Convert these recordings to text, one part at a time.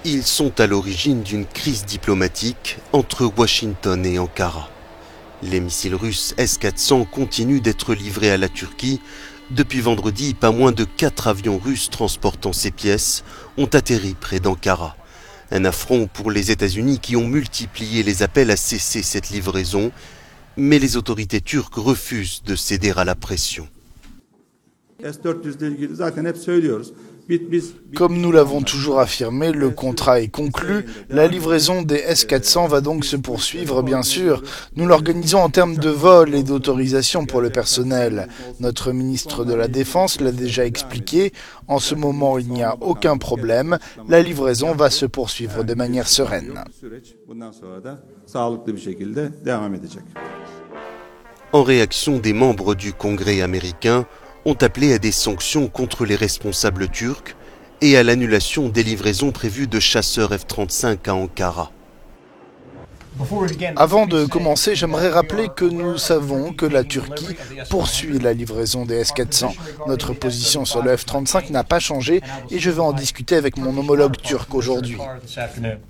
Ils sont à l'origine d'une crise diplomatique entre Washington et Ankara. Les missiles russes S-400 continuent d'être livrés à la Turquie. Depuis vendredi, pas moins de 4 avions russes transportant ces pièces ont atterri près d'Ankara. Un affront pour les États-Unis qui ont multiplié les appels à cesser cette livraison, mais les autorités turques refusent de céder à la pression. Comme nous l'avons toujours affirmé, le contrat est conclu. La livraison des S-400 va donc se poursuivre, bien sûr. Nous l'organisons en termes de vol et d'autorisation pour le personnel. Notre ministre de la Défense l'a déjà expliqué. En ce moment, il n'y a aucun problème. La livraison va se poursuivre de manière sereine. En réaction, des membres du Congrès américain ont appelé à des sanctions contre les responsables turcs et à l'annulation des livraisons prévues de chasseurs F-35 à Ankara. Avant de commencer, j'aimerais rappeler que nous savons que la Turquie poursuit la livraison des S-400. Notre position sur le F-35 n'a pas changé et je vais en discuter avec mon homologue turc aujourd'hui.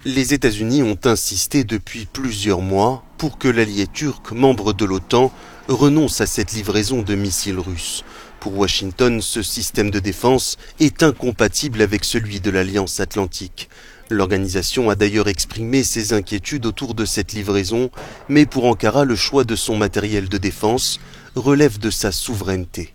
Les États-Unis ont insisté depuis plusieurs mois pour que l'allié turc, membre de l'OTAN, renonce à cette livraison de missiles russes. Pour Washington, ce système de défense est incompatible avec celui de l'Alliance Atlantique. L'organisation a d'ailleurs exprimé ses inquiétudes autour de cette livraison, mais pour Ankara, le choix de son matériel de défense relève de sa souveraineté.